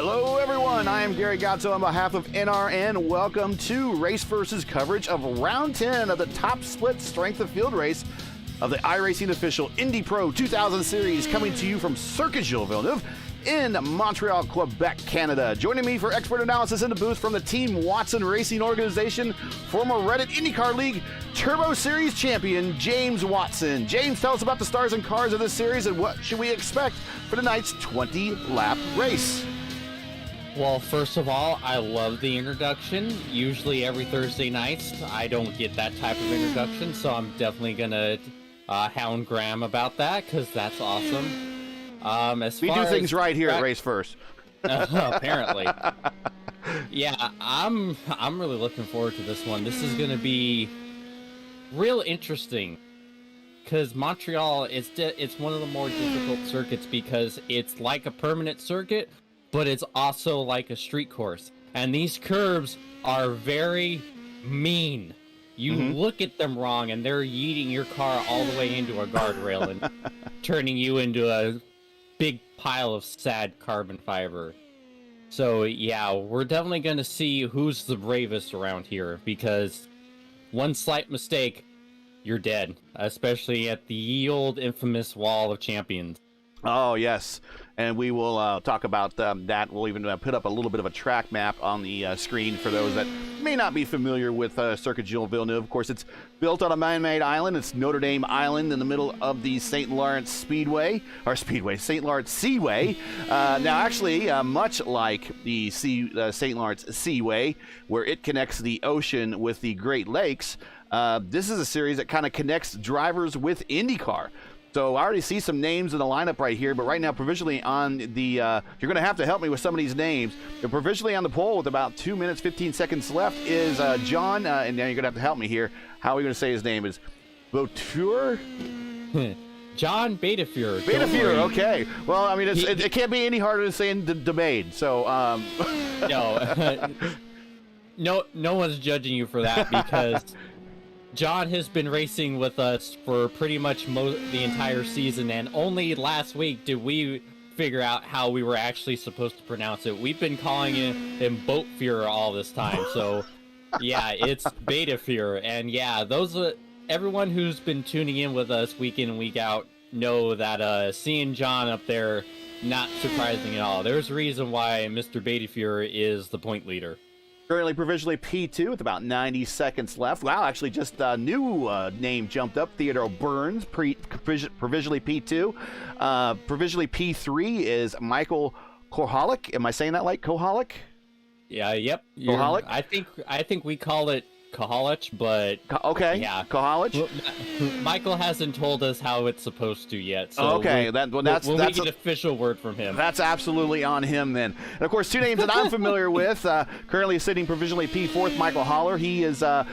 Hello, everyone. I am Gary Gatto on behalf of NRN. Welcome to Race Versus coverage of Round 10 of the top split strength of field race of the iRacing official Indy Pro 2000 Series, coming to you from Circuit Gilles Villeneuve in Montreal, Quebec, Canada. Joining me for expert analysis in the booth from the Team Watson Racing organization, former Reddit IndyCar League Turbo Series champion, James Watson. James, tell us about the stars and cars of this series and what should we expect for tonight's 20-lap race. Well, first of all, I love the introduction. Usually every Thursday nights, I don't get that type of introduction, so I'm definitely going to hound Graham about that, because that's awesome. We do things right here at Race First. Apparently. Yeah, I'm really looking forward to this one. This is going to be real interesting, because Montreal, it's one of the more difficult circuits because it's like a permanent circuit, but it's also like a street course. And these curves are very mean. You look at them wrong, and they're yeeting your car all the way into a guardrail and turning you into a big pile of sad carbon fiber. So, yeah, we're definitely going to see who's the bravest around here, because one slight mistake, you're dead. Especially at the ye old infamous Wall of Champions. Oh, yes. And we will talk about that. We'll even put up a little bit of a track map on the screen for those that may not be familiar with Circuit Gilles Villeneuve. Of course, it's built on a man-made island. It's Notre Dame Island in the middle of the St. Lawrence St. Lawrence Seaway. Now, actually, much like the St. Lawrence Seaway, where it connects the ocean with the Great Lakes, this is a series that kind of connects drivers with IndyCar. So I already see some names in the lineup right here, but right now provisionally on the, you're going to have to help me with some of these names. They're provisionally on the poll with about 2 minutes, 15 seconds left is John, and now you're going to have to help me here. How are we going to say his name? Is Bouture? John Betafure. Betafure, okay. Well, I mean, it can't be any harder than saying Debade, so... No one's judging you for that, because... John has been racing with us for pretty much the entire season, and only last week did we figure out how we were actually supposed to pronounce it. We've been calling him Boatfear all this time, so yeah, it's Betafure. And yeah, everyone who's been tuning in with us week in and week out know that seeing John up there, not surprising at all. There's a reason why Mr. Betafure is the point leader. Currently provisionally P2 with about 90 seconds left. Wow, actually just a new name jumped up. Theodore Burns, provisionally P2. Provisionally P3 is Michael Kohalik. Am I saying that like Kohalik? Yeah, yep. Kohalik? I think we call it Kohalik, but okay, yeah, Kohalik. Michael hasn't told us how it's supposed to yet, so okay, we'll get an official word from him. That's absolutely on him then. And of course, two names that I'm familiar with. Currently sitting provisionally P4th, Michael Haller. He is a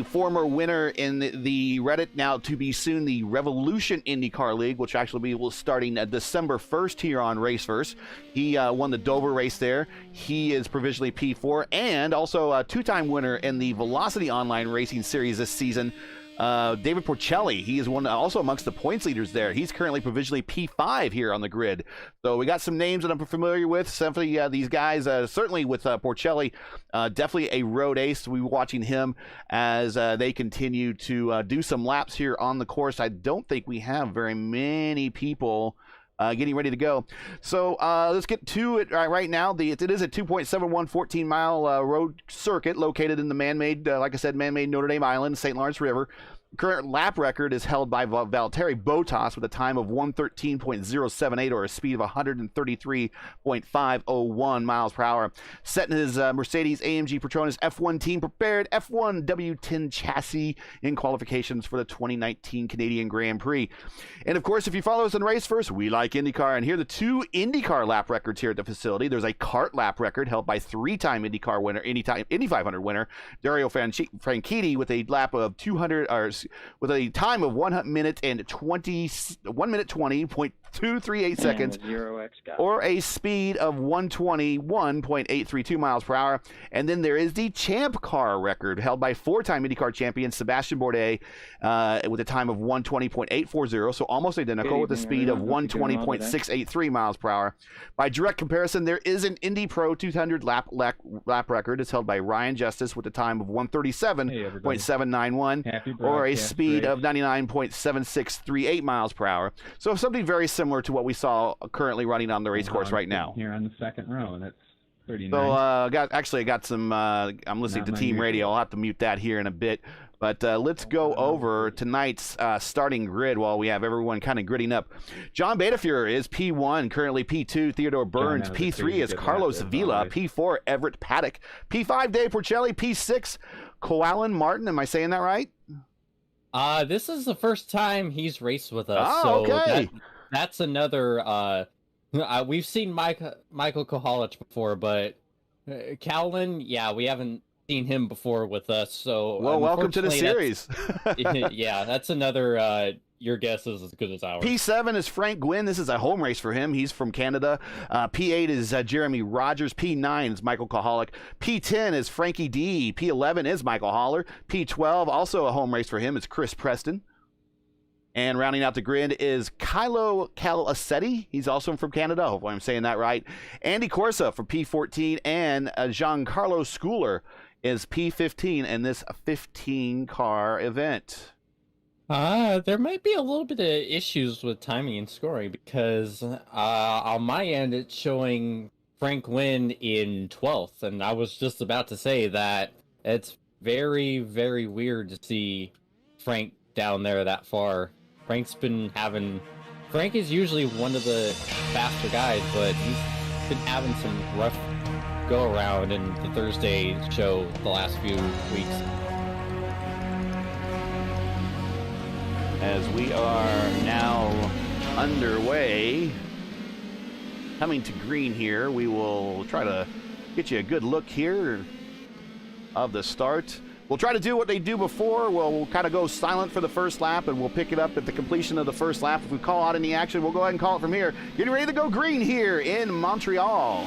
former winner in the Reddit, now to be soon the Revolution IndyCar League, which actually will be starting December 1st here on Raceverse. He won the Dover race there. He is provisionally P4, and also a two-time winner in the Velocity Online Racing Series this season. David Porcelli, he is one also amongst the points leaders there. He's currently provisionally P5 here on the grid. So we got some names that I'm familiar with. Simply these guys, certainly with Porcelli, definitely a road ace. We'll be watching him as they continue to do some laps here on the course. I don't think we have very many people getting ready to go. So let's get to it right now. It is a 2.71 14-mile road circuit located in the man-made, like I said, man-made Notre Dame Island, St. Lawrence River. Current lap record is held by Valtteri Bottas with a time of 113.078 or a speed of 133.501 miles per hour. Setting his Mercedes AMG Petronas F1 team prepared F1 W10 chassis in qualifications for the 2019 Canadian Grand Prix. And of course, if you follow us on Race First, we like IndyCar. And here are the two IndyCar lap records here at the facility. There's a kart lap record held by three-time IndyCar winner, Indy 500 winner Dario Franchitti with a lap of with a time of 1 minute and 20.238 seconds, or a speed of 121.832 miles per hour. And then there is the Champ Car record held by 4-time IndyCar champion Sebastian Bourdais with a time of 120.840, so almost identical, with a speed of 120.683 miles per hour. By direct comparison, there is an Indy Pro 200 lap record. It's held by Ryan Justice with a time of 137.791, or a speed of 99.7638 miles per hour. So something very similar to what we saw currently running on the race course right now. Here on the second row, that's pretty so, nice. I got some. I'm listening to Team Radio. I'll have to mute that here in a bit. But let's go over tonight's starting grid while we have everyone kind of gridding up. John Betafuhr is P1, currently P2, Theodore Burns. P3 is Carlos Vila. P4, Everett Paddock. P5, Dave Porcelli. P6, Coalin Martin. Am I saying that right? This is the first time he's raced with us. Oh, so okay. That's another. We've seen Michael Kohalich before, but Coalin, yeah, we haven't seen him before with us. So well, welcome to the series. Yeah, that's another. Your guess is as good as ours. P7 is Frank Gwynn. This is a home race for him. He's from Canada. P8 is Jeremy Rogers. P9 is Michael Kohalich. P10 is Frankie D. P11 is Michael Haller. P12, also a home race for him, is Chris Preston. And rounding out the grid is Kylo Calasetti. He's also from Canada. Hopefully I'm saying that right. Andy Corsa for P14, and Giancarlo Schooler is P15 in this 15-car event. There might be a little bit of issues with timing and scoring, because on my end it's showing Frank Wynn in 12th, and I was just about to say that it's very, very weird to see Frank down there that far. Frank is usually one of the faster guys, but he's been having some rough go around in the Thursday show the last few weeks. As we are now underway, coming to green here, we will try to get you a good look here of the start. We'll try to do what they do before. We'll kind of go silent for the first lap, and we'll pick it up at the completion of the first lap. If we call out any action, we'll go ahead and call it from here. Getting ready to go green here in Montreal.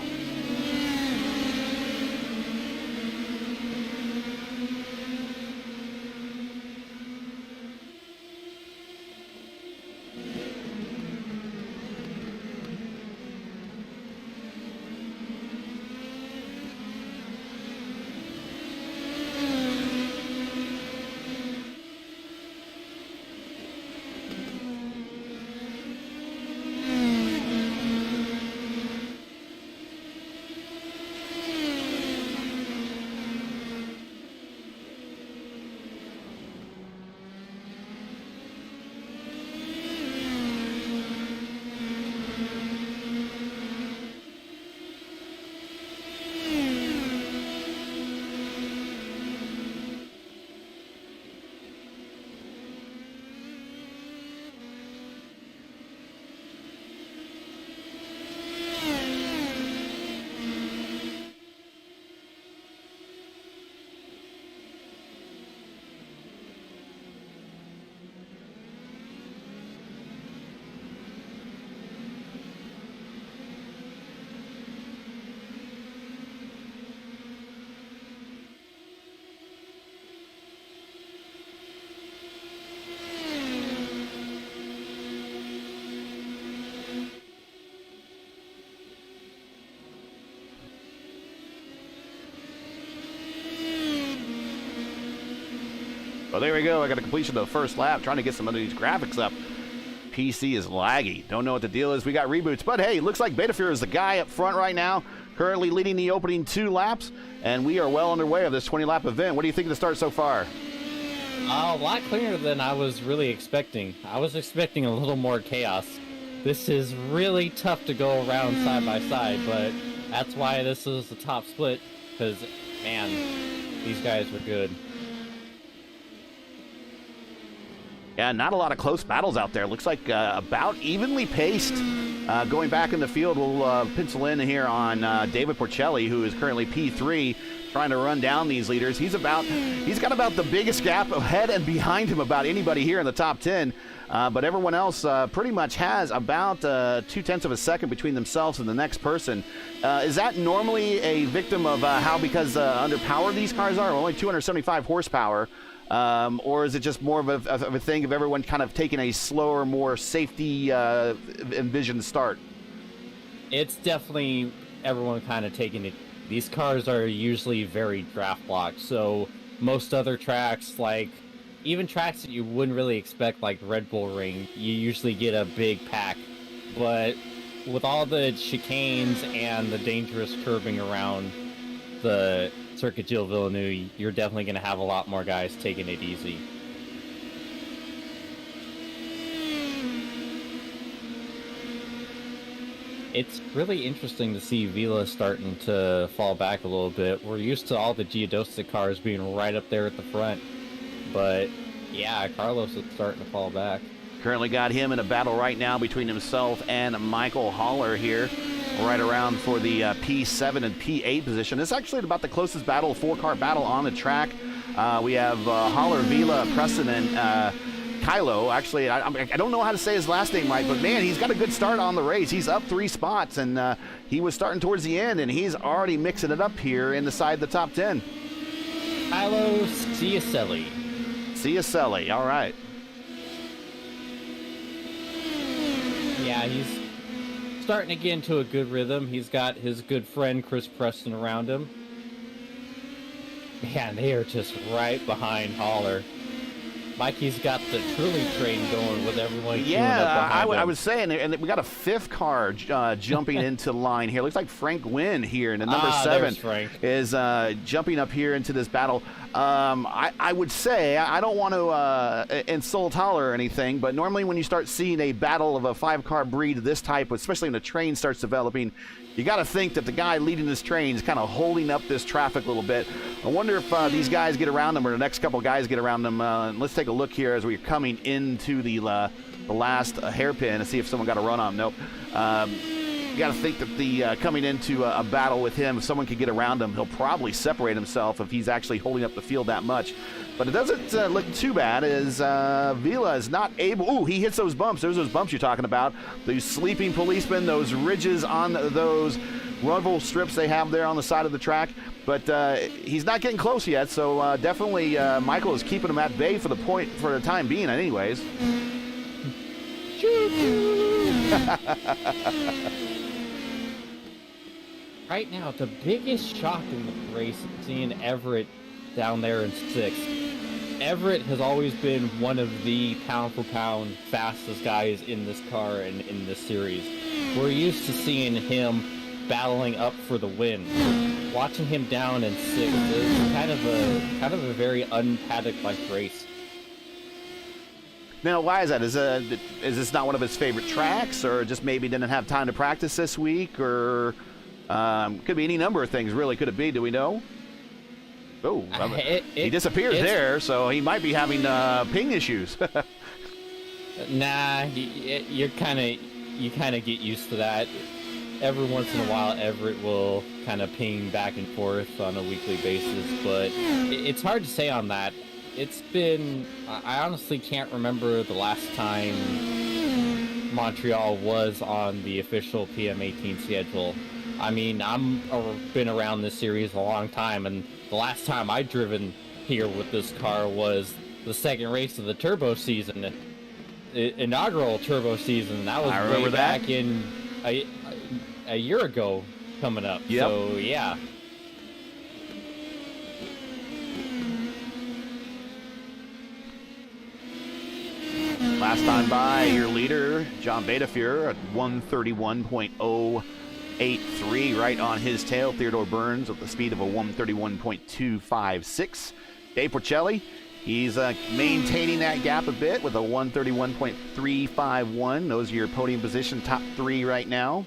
Well, there we go. I got a completion of the first lap, trying to get some of these graphics up. PC is laggy. Don't know what the deal is. We got reboots, but hey, looks like Betafuhr is the guy up front right now, currently leading the opening 2 laps, and we are well underway of this 20-lap event. What do you think of the start so far? A lot cleaner than I was really expecting. I was expecting a little more chaos. This is really tough to go around side by side, but that's why this is the top split, because, man, these guys were good. Yeah, not a lot of close battles out there. Looks like about evenly paced. Going back in the field, we'll pencil in here on David Porcelli, who is currently P3, trying to run down these leaders. He's got about the biggest gap ahead and behind him about anybody here in the top 10. But everyone else pretty much has about 0.2 of a second between themselves and the next person. Is that normally a victim of because underpowered these cars are? Only 275 horsepower. Or is it just more of a thing of everyone kind of taking a slower, more safety envisioned start? It's definitely everyone kind of taking it. These cars are usually very draft blocked, so most other tracks, like even tracks that you wouldn't really expect, like Red Bull Ring, you usually get a big pack. But with all the chicanes and the dangerous curving around the Circuit Gilles Villeneuve, you're definitely going to have a lot more guys taking it easy. It's really interesting to see Vila starting to fall back a little bit. We're used to all the Giudosta cars being right up there at the front, but yeah, Carlos is starting to fall back. Currently got him in a battle right now between himself and Michael Haller here, right around for the P7 and P8 position. It's actually about the closest battle, four-car battle on the track. We have Haller, Vila, Preston, and Kylo. Actually, I don't know how to say his last name right, but man, he's got a good start on the race. He's up 3 spots, and he was starting towards the end, and he's already mixing it up here inside the top 10. Kylo Ciacelli. Ciacelli, all right. Yeah, he's starting to get into a good rhythm. He's got his good friend Chris Preston around him. Man, they are just right behind Haller. Mikey's got the truly train going with everyone. Yeah, I was saying, and we got a 5th car jumping into line here. Looks like Frank Wynn here in the number 7 is jumping up here into this battle. I would say, I don't want to insult Haller or anything, but normally when you start seeing a battle of a 5-car breed of this type, especially when a train starts developing, you got to think that the guy leading this train is kind of holding up this traffic a little bit. I wonder if these guys get around them, or the next couple guys get around them. Let's take a look here as we're coming into the last hairpin and see if someone got a run on him. Nope. You got to think that the coming into a battle with him, if someone could get around him, he'll probably separate himself if he's actually holding up the field that much. But it doesn't look too bad as Vila is not able. Ooh, he hits those bumps. There's those bumps you're talking about. Those sleeping policemen, those ridges on those rumble strips they have there on the side of the track. But he's not getting close yet, so definitely Michael is keeping him at bay for the time being anyways. Right now, the biggest shock in the race is seeing Everett down there in 6th. Everett has always been one of the pound-for-pound fastest guys in this car and in this series. We're used to seeing him battling up for the win. Watching him down in 6th is kind of a very unpaddock-like race. Now, why is that? Is this not one of his favorite tracks, or just maybe didn't have time to practice this week, or could be any number of things, really? Could it be? Do we know? Oh, he disappeared there, so he might be having ping issues. Nah, you kind of get used to that. Every once in a while, Everett will kind of ping back and forth on a weekly basis, but it's hard to say on that. It's been, I honestly can't remember the last time Montreal was on the official PM18 schedule. I mean, I've been around this series a long time, and the last time I driven here with this car was the second race of the turbo season, the inaugural turbo season. That was way back in a year ago coming up. Yep. So, yeah. Last time by, your leader, John Betafuhr, at 131.083, right on his tail. Theodore Burns with the speed of a 131.256. Dave Porcelli, he's maintaining that gap a bit with a 131.351. Those are your podium position top 3 right now.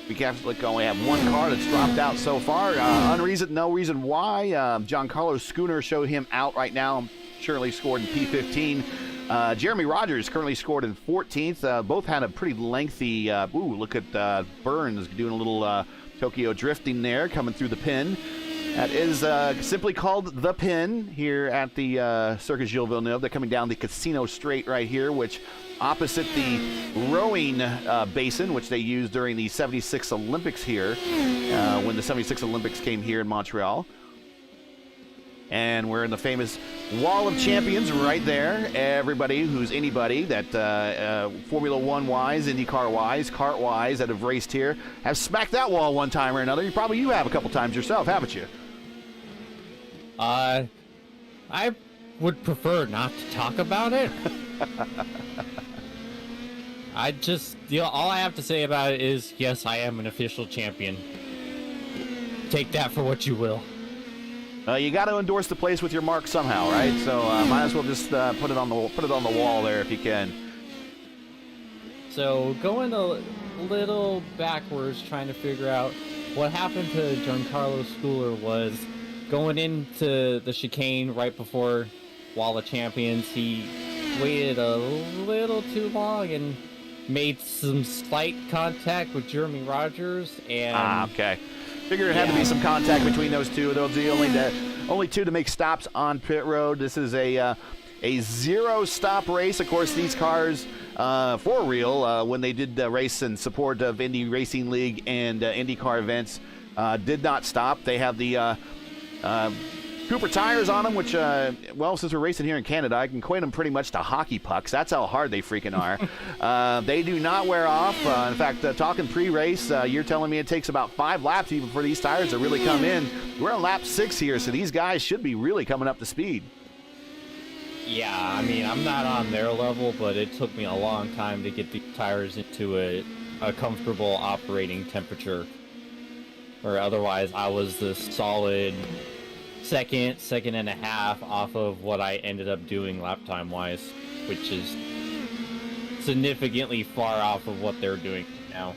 We only have one car that's dropped out so far. No reason why. Giancarlo Schooner showed him out right now. Currently scored in P15. Jeremy Rogers currently scored in 14th. Both had a pretty lengthy. Look at Burns doing a little Tokyo drifting there, coming through the pin. That is simply called The Pin here at the Circus Gilles Villeneuve. They're coming down the Casino Straight right here, which opposite the rowing basin, which they used during the 76 Olympics here, when the 76 Olympics came here in Montreal. And we're in the famous Wall of Champions right there. Everybody who's anybody that Formula One wise, IndyCar wise, kart wise that have raced here have smacked that wall one time or another. You have a couple times yourself, haven't you? I would prefer not to talk about it. All I have to say about it is, yes, I am an official champion. Take that for what you will. You got to endorse the place with your mark somehow, right? So might as well just put it on the wall there if you can. So going a little backwards, trying to figure out what happened to Giancarlo Schooler was going into the chicane right before Wall of Champions. He waited a little too long and made some slight contact with Jeremy Rogers. And okay. Figured it had to be some contact between those two. Those are the only two to make stops on pit road. This is a zero-stop race. Of course, these cars, for real, when they did race in support of Indy Racing League and IndyCar events, did not stop. They have the Cooper tires on them, which, well, since we're racing here in Canada, I can equate them pretty much to hockey pucks. That's how hard they freaking are. They do not wear off. In fact, talking pre-race, you're telling me it takes about 5 laps even for these tires to really come in. We're on lap 6 here, so these guys should be really coming up to speed. Yeah, I mean, I'm not on their level, but it took me a long time to get the tires into a comfortable operating temperature. Or otherwise, I was the solid second and a half off of what I ended up doing lap time wise, which is significantly far off of what they're doing now.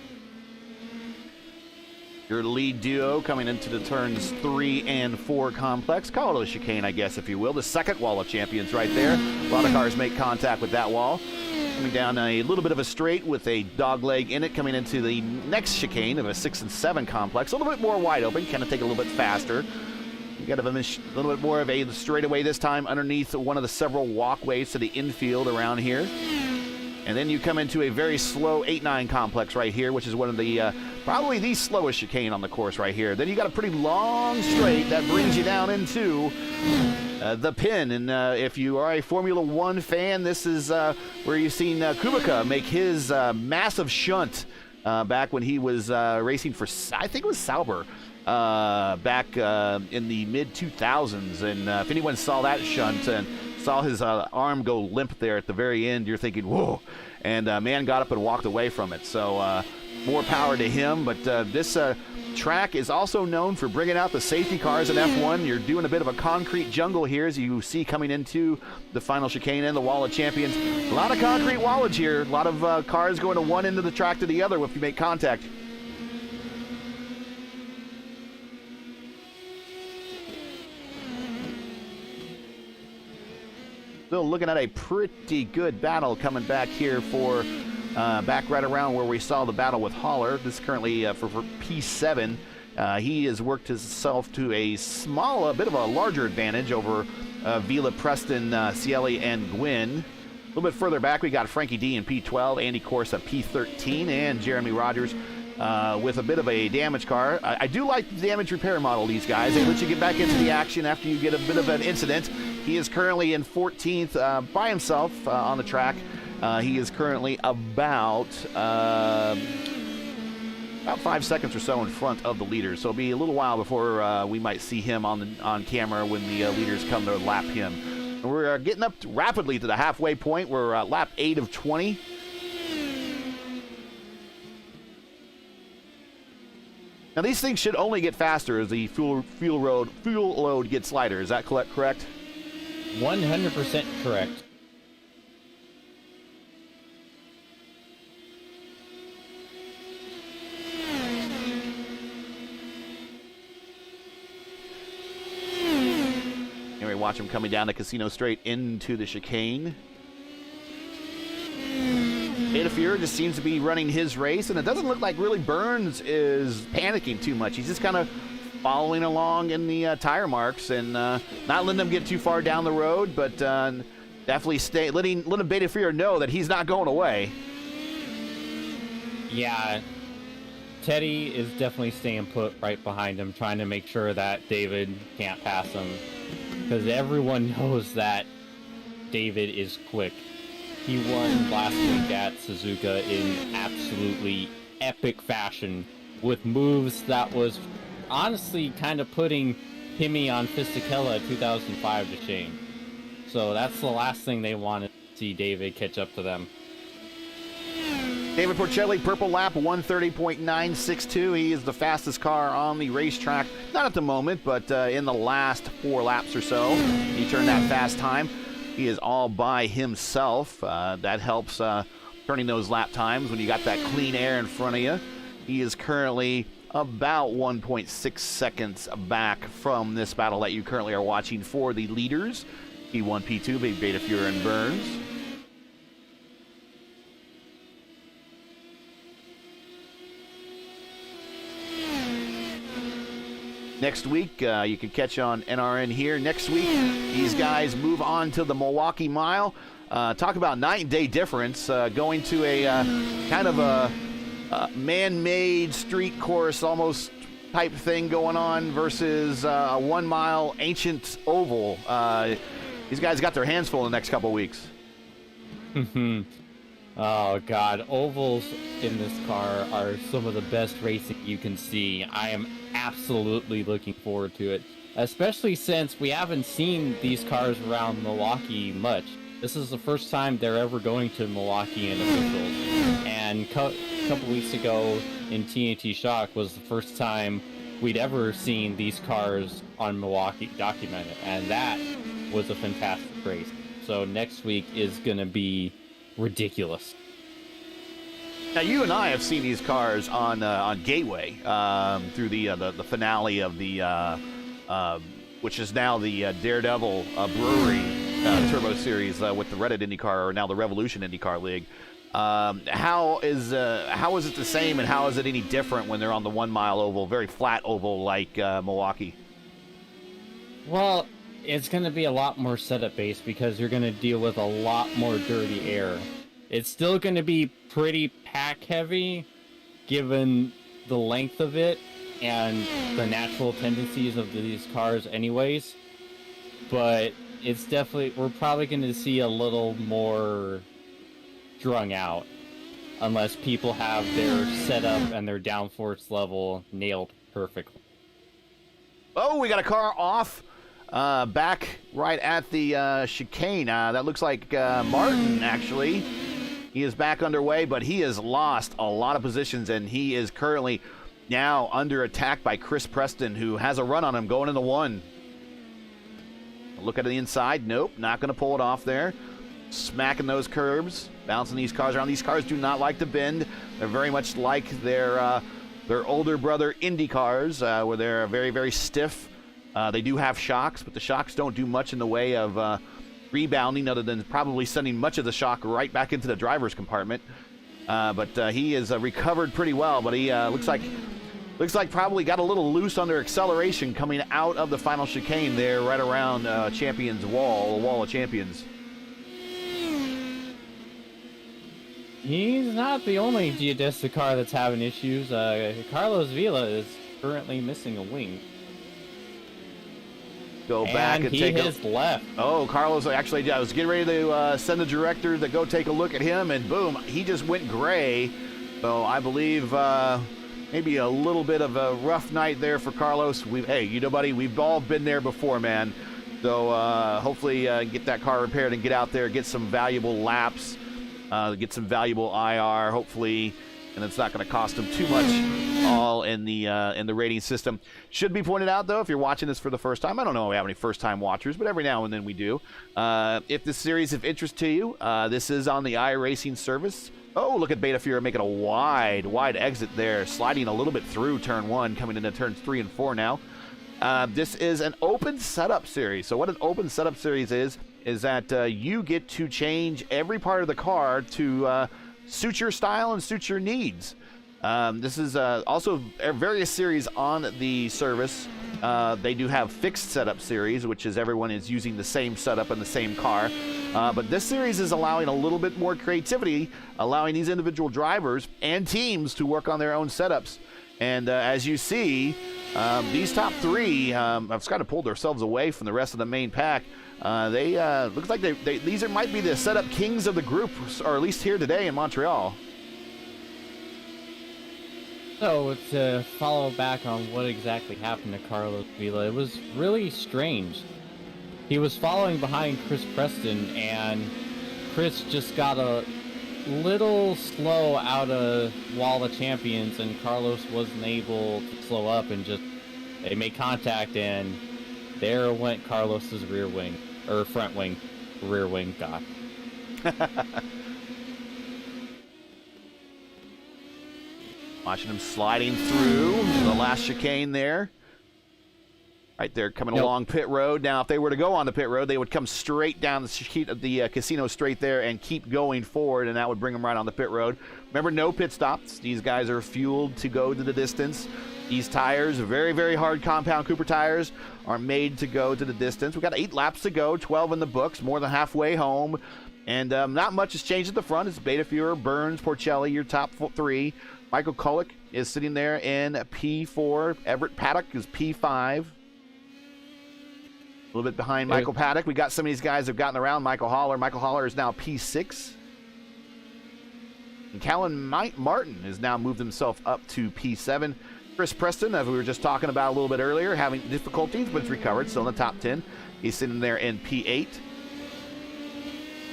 Your lead duo coming into the turns 3 and 4 complex. Call it a chicane, I guess, if you will. The second Wall of Champions right there. A lot of cars make contact with that wall. Coming down a little bit of a straight with a dog leg in it, coming into the next chicane of a 6 and 7 complex. A little bit more wide open, kind of take a little bit faster. You got a little bit more of a straightaway this time underneath one of the several walkways to the infield around here. And then you come into a very slow 8-9 complex right here, which is one of the, probably the slowest chicane on the course right here. Then you got a pretty long straight that brings you down into the Pin. And if you are a Formula One fan, this is where you've seen Kubica make his massive shunt back when he was racing for, I think it was Sauber. Back in the mid-2000s, and if anyone saw that shunt and saw his arm go limp there at the very end, you're thinking, whoa, and man got up and walked away from it. So more power to him, but this track is also known for bringing out the safety cars in F1. You're doing a bit of a concrete jungle here, as you see coming into the final chicane and the Wall of Champions. A lot of concrete wallage here, a lot of cars going to one end of the track to the other if you make contact. Still looking at a pretty good battle coming back here for back right around where we saw the battle with Haller. This is currently for P7. He has worked himself to a bit of a larger advantage over Vila, Preston, Cieli, and Gwynn. A little bit further back, we got Frankie D in P12, Andy Corsa P13, and Jeremy Rogers with a bit of a damaged car. I do like the damage repair model, these guys. They let you get back into the action after you get a bit of an incident. He is currently in 14th by himself on the track. He is currently about 5 seconds or so in front of the leaders. So it'll be a little while before we might see him on camera when the leaders come to lap him. And we're getting up rapidly to the halfway point. We're at lap 8 of 20. Now these things should only get faster as the fuel load gets lighter. Is that correct? 100% correct. Here we watch him coming down the Casino Straight into the chicane. Itafier just seems to be running his race, and it doesn't look like really Burns is panicking too much. He's just kind of following along in the tire marks and not letting them get too far down the road, but definitely letting Beta Fear know that he's not going away. Yeah, Teddy is definitely staying put right behind him, trying to make sure that David can't pass him, because everyone knows that David is quick. He won last week at Suzuka in absolutely epic fashion with moves that was honestly kind of putting Kimi on Fisichella 2005 to shame. So that's the last thing they want to see David catch up to them. David Porcelli, purple lap, 130.962. He is the fastest car on the racetrack. Not at the moment, but in the last 4 laps or so, he turned that fast time. He is all by himself. That helps turning those lap times when you got that clean air in front of you. He is currently about 1.6 seconds back from this battle that you currently are watching for the leaders. P1, P2, Beta Fuhrer and Burns. Next week, you can catch on NRN here. Next week, these guys move on to the Milwaukee Mile. Talk about night and day difference. Going to a kind of a man-made street course almost type thing going on versus a 1 mile ancient oval. These guys got their hands full in the next couple weeks. Oh god, ovals in this car are some of the best racing you can see. I am absolutely looking forward to it, especially since we haven't seen these cars around Milwaukee much. This is the first time they're ever going to Milwaukee in officials, and a couple weeks ago in TNT Shock was the first time we'd ever seen these cars on Milwaukee documented, and that was a fantastic race. So next week is going to be ridiculous. Now, you and I have seen these cars on Gateway through the finale of the which is now the Daredevil Brewery Turbo Series with the Reddit IndyCar, or now the Revolution IndyCar League. How is it the same, and how is it any different when they're on the 1 mile oval, very flat oval like Milwaukee? Well, it's going to be a lot more setup based because you're going to deal with a lot more dirty air. It's still going to be pretty pack heavy given the length of it and the natural tendencies of these cars anyways, but it's definitely, we're probably going to see a little more strung out unless people have their setup and their downforce level nailed perfectly. Oh, we got a car off back right at the chicane. That looks like Martin, actually. He is back underway, but he has lost a lot of positions, and he is currently now under attack by Chris Preston, who has a run on him going into 1. Look at the inside. Nope, not going to pull it off there. Smacking those curbs, bouncing these cars around. These cars do not like to bend. They're very much like their older brother Indy cars, where they're very, very stiff. They do have shocks, but the shocks don't do much in the way of rebounding, other than probably sending much of the shock right back into the driver's compartment. But he is recovered pretty well, but he looks like probably got a little loose under acceleration coming out of the final chicane there, right around Champions Wall, the Wall of Champions. He's not the only geodesic car that's having issues. Carlos Vila is currently missing a wing. Go back and take he has left. Oh, Carlos, actually, I was getting ready to send the director to go take a look at him, and boom, he just went gray. So I believe maybe a little bit of a rough night there for Carlos. Hey, you know, buddy, we've all been there before, man. So hopefully get that car repaired and get out there, get some valuable laps, get some valuable IR, hopefully, and it's not going to cost him too much, all in the rating system. Should be pointed out, though, if you're watching this for the first time, I don't know if we have any first-time watchers, but every now and then we do. If this series is of interest to you, this is on the iRacing service. Oh, look at Beta Fuhrer making a wide exit there, sliding a little bit through turn 1, coming into turns 3 and 4 now. This is an open setup series. So what an open setup series is that you get to change every part of the car to suit your style and suit your needs. This is also various series on the service. They do have fixed setup series, which is everyone is using the same setup in the same car. But this series is allowing a little bit more creativity, allowing these individual drivers and teams to work on their own setups. And as you see, these top three have kind of pulled themselves away from the rest of the main pack. They looks like these might be the setup kings of the group, or at least here today in Montreal. So, to follow back on what exactly happened to Carlos Vila, it was really strange. He was following behind Chris Preston, and Chris just got a little slow out of Wall of Champions, and Carlos wasn't able to slow up, and they made contact, and there went Carlos's rear wing, or front wing, rear wing, God. Watching him sliding through the last chicane there. Right there, coming along pit road. Now, if they were to go on the pit road, they would come straight down the casino straight there and keep going forward, and that would bring them right on the pit road. Remember, no pit stops. These guys are fueled to go to the distance. These tires, very, very hard compound Cooper tires, are made to go to the distance. We've got 8 laps to go, 12 in the books, more than halfway home. And not much has changed at the front. It's Beta Fuhrer, Burns, Porcelli, your top 3. Michael Kullick is sitting there in P4. Everett Paddock is P5. A little bit behind Michael Paddock. We got some of these guys have gotten around. Michael Haller. Michael Haller is now P6. And Callan Martin has now moved himself up to P7. Chris Preston, as we were just talking about a little bit earlier, having difficulties, but it's recovered. Still in the top 10. He's sitting there in P8.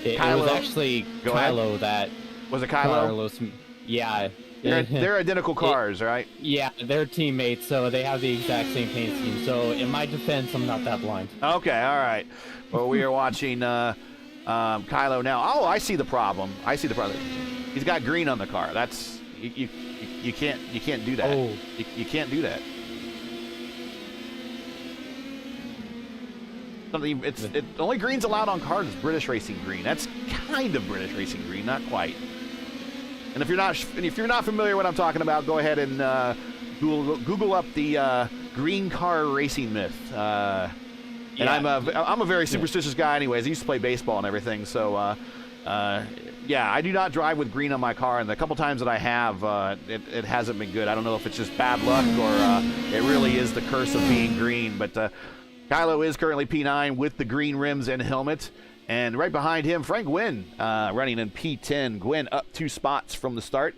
It was actually Kylo that... Was it Kylo? Carlos, yeah. They're identical cars, right? Yeah, they're teammates, so they have the exact same paint scheme. So in my defense, I'm not that blind. Okay, all right. Well, we are watching Kylo now. Oh, I see the problem. He's got green on the car. That's you can't do that. Oh. You can't do that. Only green's allowed on cars is British Racing green. That's kind of British Racing green, not quite. And if you're not familiar with what I'm talking about, go ahead and Google up the green car racing myth. And I'm a very superstitious guy, anyways. I used to play baseball and everything, so yeah, I do not drive with green on my car, and the couple times that I have, it hasn't been good. I don't know if it's just bad luck or it really is the curse of being green. But Kylo is currently P9 with the green rims and helmet. And right behind him, Frank Gwynn running in P10. Gwynn up 2 spots from the start.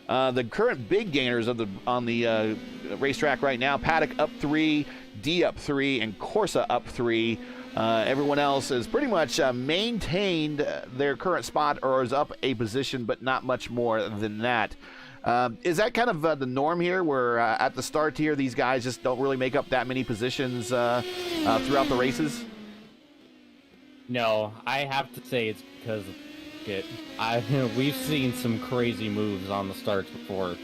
The current big gainers on the racetrack right now, Paddock up 3, D up 3, and Corsa up 3. Everyone else has pretty much maintained their current spot or is up a position, but not much more than that. Is that kind of the norm here, where at the start here, these guys just don't really make up that many positions throughout the races? No, I have to say it's because of it. We've seen some crazy moves on the starts before.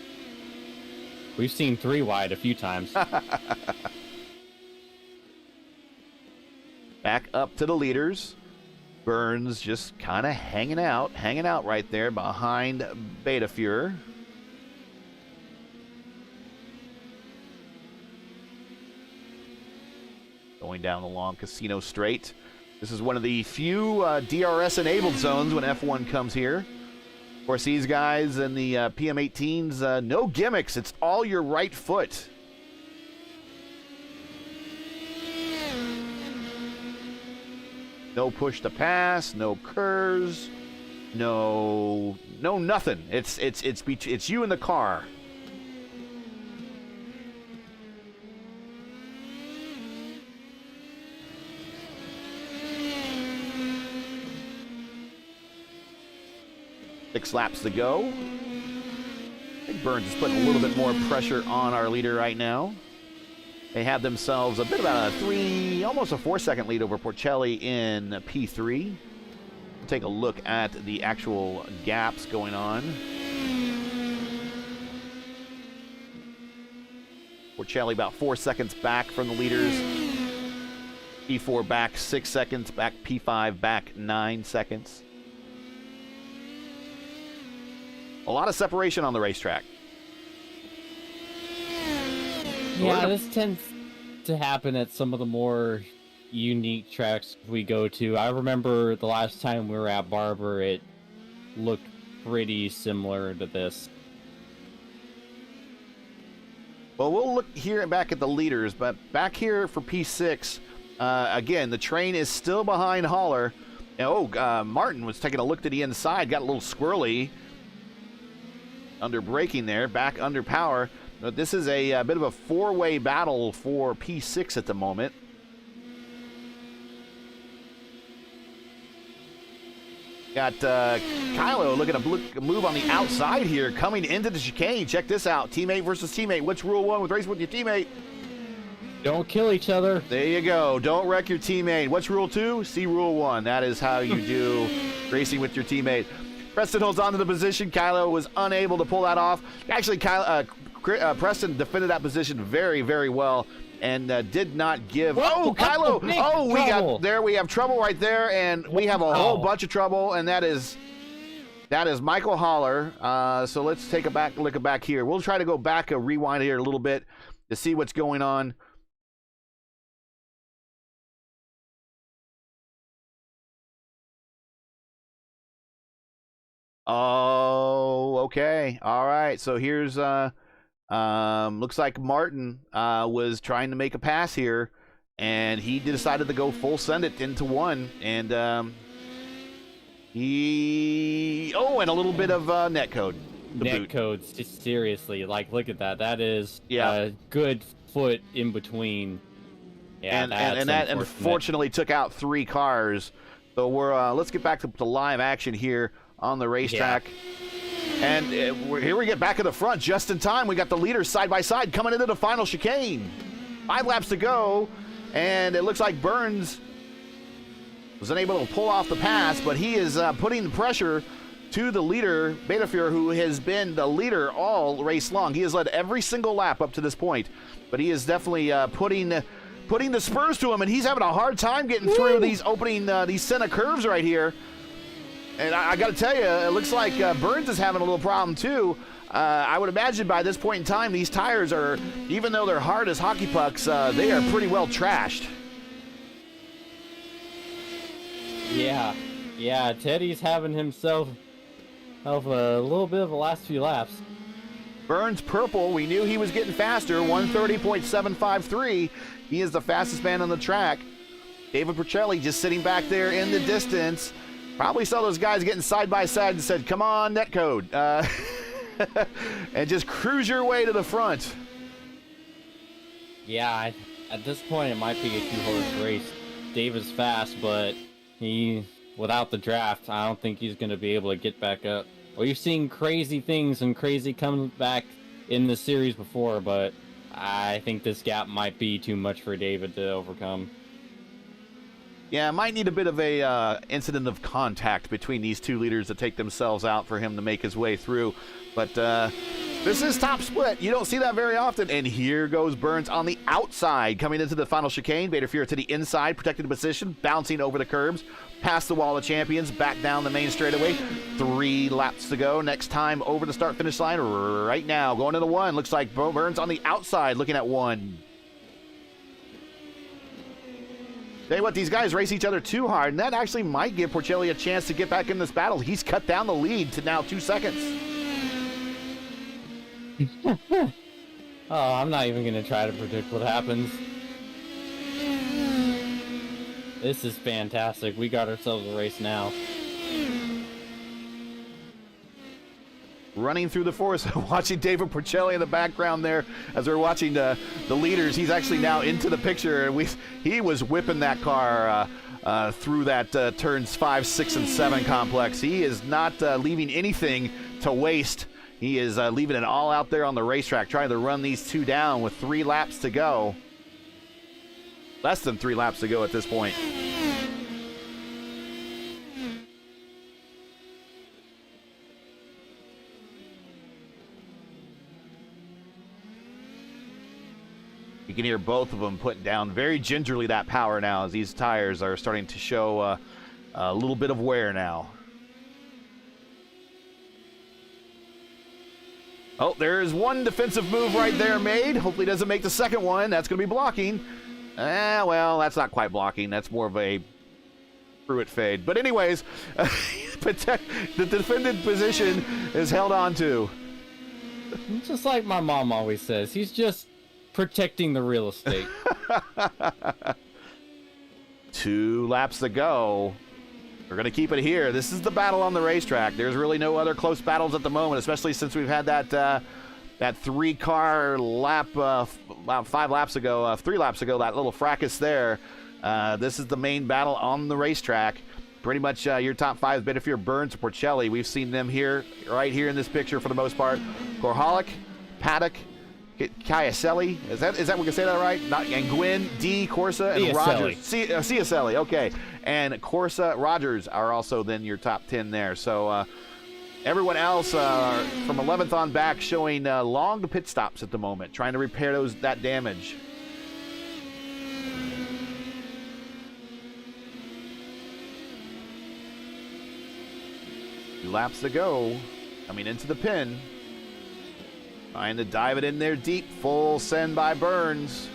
We've seen 3 wide a few times. Back up to the leaders. Burns just kind of hanging out right there behind Beta Fuhrer. Going down the long casino straight. This is one of the few DRS-enabled zones when F1 comes here. Of course, these guys in the PM18s, no gimmicks. It's all your right foot. No push to pass, no curves, no nothing. It's you in the car. Six laps to go. I think Burns is putting a little bit more pressure on our leader right now. They have themselves a bit about almost a 4-second lead over Porcelli in P3. We'll take a look at the actual gaps going on. Porcelli about 4 seconds back from the leaders. P4 back 6 seconds, back P5 back 9 seconds. A lot of separation on the racetrack. Yeah, this tends to happen at some of the more unique tracks we go to. I remember the last time we were at Barber, it looked pretty similar to this. Well, we'll look here back at the leaders, but back here for P6, again, the train is still behind Haller. Martin was taking a look to the inside, got a little squirrely under braking there, back under power. But this is a bit of a four-way battle for P6 at the moment. Got Kylo looking to move on the outside here, coming into the chicane. Check this out. Teammate versus teammate. What's rule one with racing with your teammate? Don't kill each other. There you go. Don't wreck your teammate. What's rule two? See rule one. That is how you do racing with your teammate. Preston holds on to the position. Kylo was unable to pull that off. Actually, Preston defended that position very, very well and did not give. Whoa, Kylo! We have trouble right there, and we have a whole bunch of trouble, and that is Michael Haller. So let's take a look back here. We'll try to go back, rewind here a little bit to see what's going on. Oh, okay. All right. So here's looks like Martin was trying to make a pass here, and he decided to go full send it into one, and and a little bit of netcode. Netcode, seriously, like look at that. That is a good foot in between. Yeah, and that unfortunately took out 3 cars. So we're let's get back to the live action here on the racetrack. And here we get back in the front just in time. We got the leaders side by side coming into the final chicane. 5 laps to go, and it looks like Burns was unable to pull off the pass, but he is putting the pressure to the leader, Betafuhr, who has been the leader all race long. He has led every single lap up to this point, but he is definitely putting the spurs to him, and he's having a hard time getting through these these center curves right here. And I got to tell you, it looks like Burns is having a little problem too. I would imagine by this point in time, these tires are, even though they're hard as hockey pucks, they are pretty well trashed. Yeah, Teddy's having himself a little bit of the last few laps. Burns purple, we knew he was getting faster, 130.753. He is the fastest man on the track. David Porcelli just sitting back there in the distance. Probably saw those guys getting side by side and said, come on, netcode. And just cruise your way to the front. Yeah, at this point, it might be a 2-horse race. David's fast, but without the draft, I don't think he's going to be able to get back up. We've seen crazy things and crazy coming back in the series before, but I think this gap might be too much for David to overcome. Yeah, might need a bit of a incident of contact between these two leaders to take themselves out for him to make his way through. But this is top split. You don't see that very often. And here goes Burns on the outside, coming into the final chicane. Betafuhr to the inside, protecting the position, bouncing over the curbs, past the wall of champions, back down the main straightaway. 3 laps to go. Next time over the start-finish line right now. Going to the 1. Looks like Burns on the outside, looking at 1. Tell you what, these guys race each other too hard, and that actually might give Porcelli a chance to get back in this battle. He's cut down the lead to now 2 seconds. Oh, I'm not even going to try to predict what happens. This is fantastic. We got ourselves a race now. Running through the forest, watching David Porcelli in the background there as we're watching the leaders. He's actually now into the picture, and he was whipping that car through that turns 5, 6, and 7 complex. He is not leaving anything to waste. He is leaving it all out there on the racetrack, trying to run these two down with 3 laps to go. Less than 3 laps to go at this point. You can hear both of them putting down very gingerly that power now as these tires are starting to show a little bit of wear now. Oh, there's one defensive move right there made. Hopefully doesn't make the second one. That's going to be blocking. Well, that's not quite blocking. That's more of a Pruitt fade. But anyways, the defended position is held on to. Just like my mom always says, he's just protecting the real estate. 2 laps to go. We're going to keep it here. This is the battle on the racetrack. There's really no other close battles at the moment, especially since we've had that 3-car lap about 5 laps ago, 3 laps ago, that little fracas there. This is the main battle on the racetrack. Pretty much your top 5 is Betafir, Burns, Porcelli. We've seen them here, right here in this picture for the most part. Korhalik, Paddock, Chiaselli. Is that we can say that right? And Gwynn, D, Corsa, and Rogers. Ciaselli, okay. And Corsa, Rogers are also then your top 10 there. So everyone else from 11th on back showing long pit stops at the moment, trying to repair that damage. Two laps to go. Coming into the pin. Trying to dive it in there deep. Full send by Burns.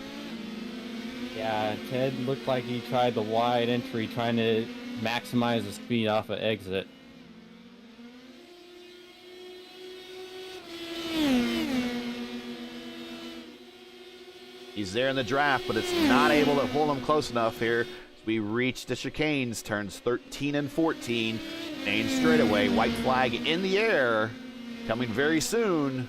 Yeah, Ted looked like he tried the wide entry, trying to maximize the speed off of exit. He's there in the draft, but it's not able to hold him close enough here. We reach the chicanes, turns 13 and 14. Main straightaway, white flag in the air. Coming very soon.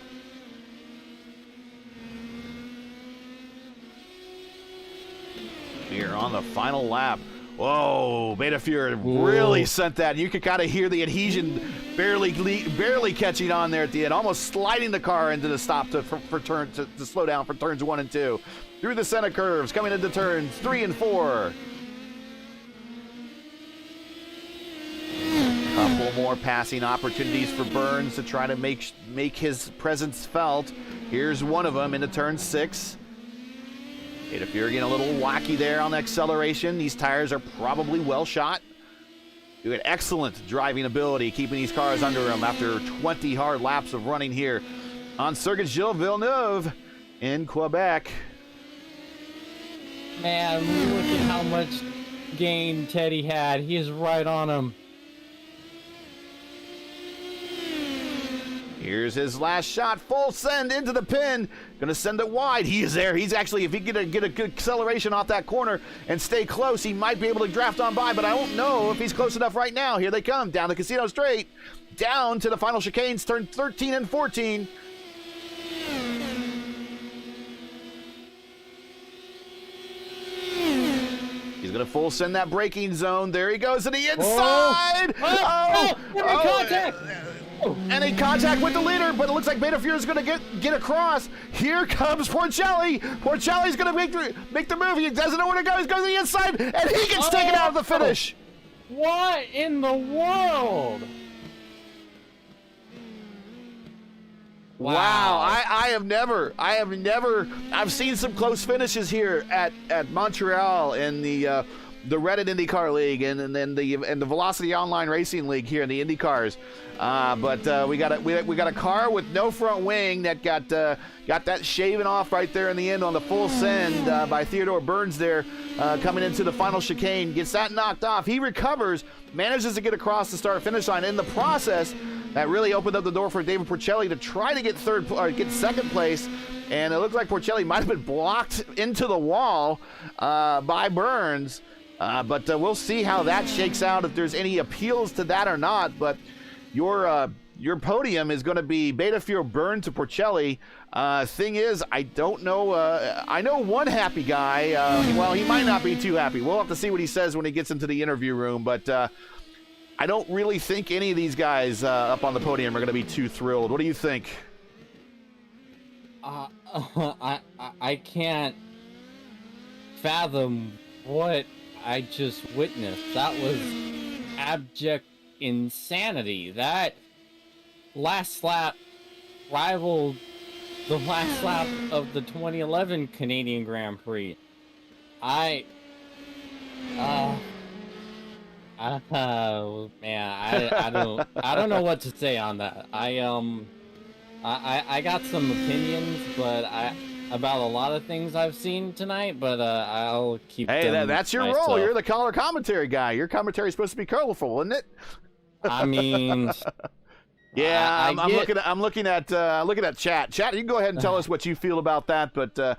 Here on the final lap. Whoa, Betafir really sent that. You could kind of hear the adhesion barely catching on there at the end, almost sliding the car into the stop to slow down for turns 1 and 2. Through the center curves, coming into turns 3 and 4. Couple more passing opportunities for Burns to try to make his presence felt. Here's one of them into turn 6. Betafir getting a little wacky there on the acceleration. These tires are probably well shot. Doing excellent driving ability, keeping these cars under him after 20 hard laps of running here on Circuit Gilles Villeneuve in Quebec. Man, look at how much gain Teddy had. He is right on him. Here's his last shot, full send into the pin. Gonna send it wide. He is there. He's actually, if he can get a good acceleration off that corner and stay close, he might be able to draft on by, but I don't know if he's close enough right now. Here they come, down the Casino Straight, down to the final chicanes, turn 13 and 14. He's gonna full send that braking zone. There he goes to the inside. Contact! And in contact with the leader, but it looks like Betafir is going to get across. Here comes Porcelli. Porcelli's going to make the move. He doesn't know where to go. He's going to the inside, and he gets taken out of the finish. What in the world? Wow. I've seen some close finishes here at Montreal in the Reddit IndyCar League and then the Velocity Online Racing League here in the IndyCars. But we got a car with no front wing that got that shaven off right there in the end on the full send by Theodore Burns there coming into the final chicane. Gets that knocked off. He recovers, manages to get across the start-finish line. In the process, that really opened up the door for David Porcelli to try to get second place. And it looks like Porcelli might have been blocked into the wall by Burns. But we'll see how that shakes out, if there's any appeals to that or not. But your podium is going to be Betafir, Burns to Porcelli. Thing is, I don't know. I know one happy guy. Well, he might not be too happy. We'll have to see what he says when he gets into the interview room. But I don't really think any of these guys up on the podium are going to be too thrilled. What do you think? I can't fathom what I just witnessed. That was abject insanity. That last lap rivaled the last lap of the 2011 Canadian Grand Prix. Man, I don't know what to say on that. I got some opinions, but about a lot of things I've seen tonight, but I'll keep. Hey, them that's your myself. role. You're the color commentary guy. Your commentary is supposed to be colorful, isn't it? I mean, yeah, I'm looking at chat. Chat, you can go ahead and tell us what you feel about that. But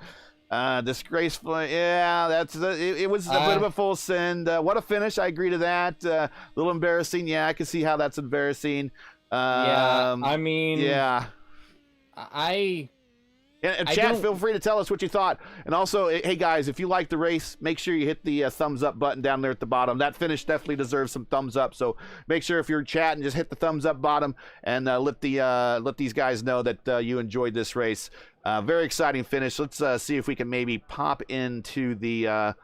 disgraceful. Yeah, it was a bit of a full send. What a finish. I agree to that. A little embarrassing. Yeah, I can see how that's embarrassing. Yeah, I mean, yeah. And chat, feel free to tell us what you thought. And also, hey guys, if you like the race, make sure you hit the thumbs up button down there at the bottom. That finish definitely deserves some thumbs up. So make sure if you're chatting, just hit the thumbs up bottom and let these guys know that you enjoyed this race. Very exciting finish. Let's see if we can maybe pop into the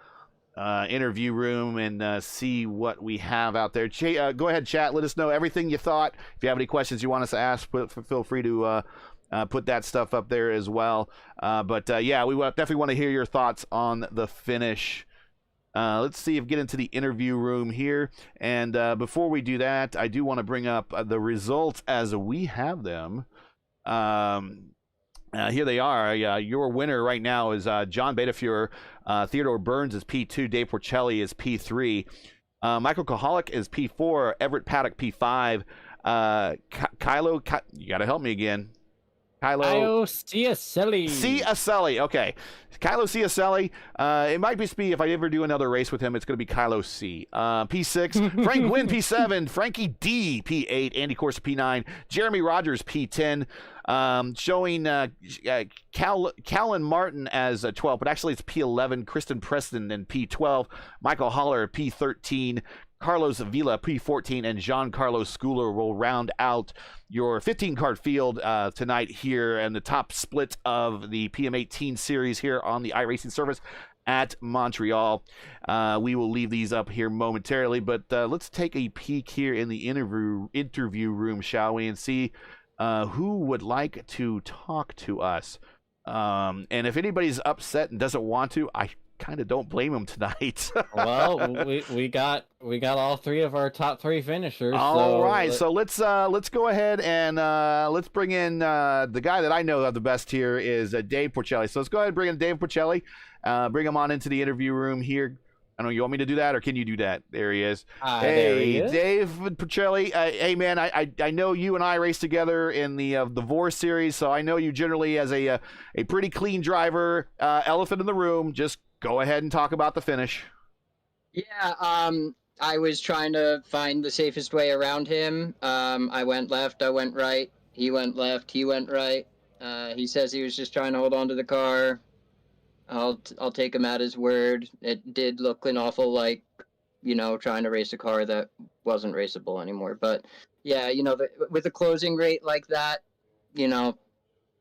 interview room and see what we have out there. Go ahead, chat. Let us know everything you thought. If you have any questions you want us to ask, feel free to put that stuff up there as well. Yeah, we definitely want to hear your thoughts on the finish. Let's see if we get into the interview room here. And before we do that, I do want to bring up the results as we have them. Here they are. Your winner right now is John Betafuhr. Theodore Burns is P2. Dave Porcelli is P3. Michael Kohalik is P4. Everett Paddock P5. Kylo, you got to help me again. Kylo Ciacelli. Okay. Kylo Ciacelli. It might be speed. If I ever do another race with him, it's going to be Kylo C. P6. Frank Gwynn, P7. Frankie D, P8. Andy Corsa, P9. Jeremy Rogers, P10. Showing Callan Martin as 12, but actually it's P11. Kristen Preston in P12. Michael Holler, P13. Carlos Villa, P14, and Giancarlo Schooler will round out your 15-card field tonight here in the top split of the PM18 series here on the iRacing service at Montreal. We will leave these up here momentarily, but let's take a peek here in the interview room, shall we, and see who would like to talk to us. And if anybody's upset and doesn't want to, I kind of don't blame them tonight. Well, we got all three of our top three finishers. All right, so let's go ahead and let's bring in the guy that I know of the best here is Dave Porcelli. So let's go ahead and bring in Dave Porcelli. Bring him on into the interview room here. I don't know, you want me to do that, or can you do that? There he is. Hey, there he is. Dave Porcelli. Hey, man, I know you and I raced together in the VOR series, so I know you generally as a pretty clean driver. Elephant in the room. Just go ahead and talk about the finish. Yeah, I was trying to find the safest way around him. I went left, I went right. He went left, he went right. He says he was just trying to hold on to the car. I'll take him at his word. It did look an awful like, trying to race a car that wasn't raceable anymore. But yeah, with a closing rate like that,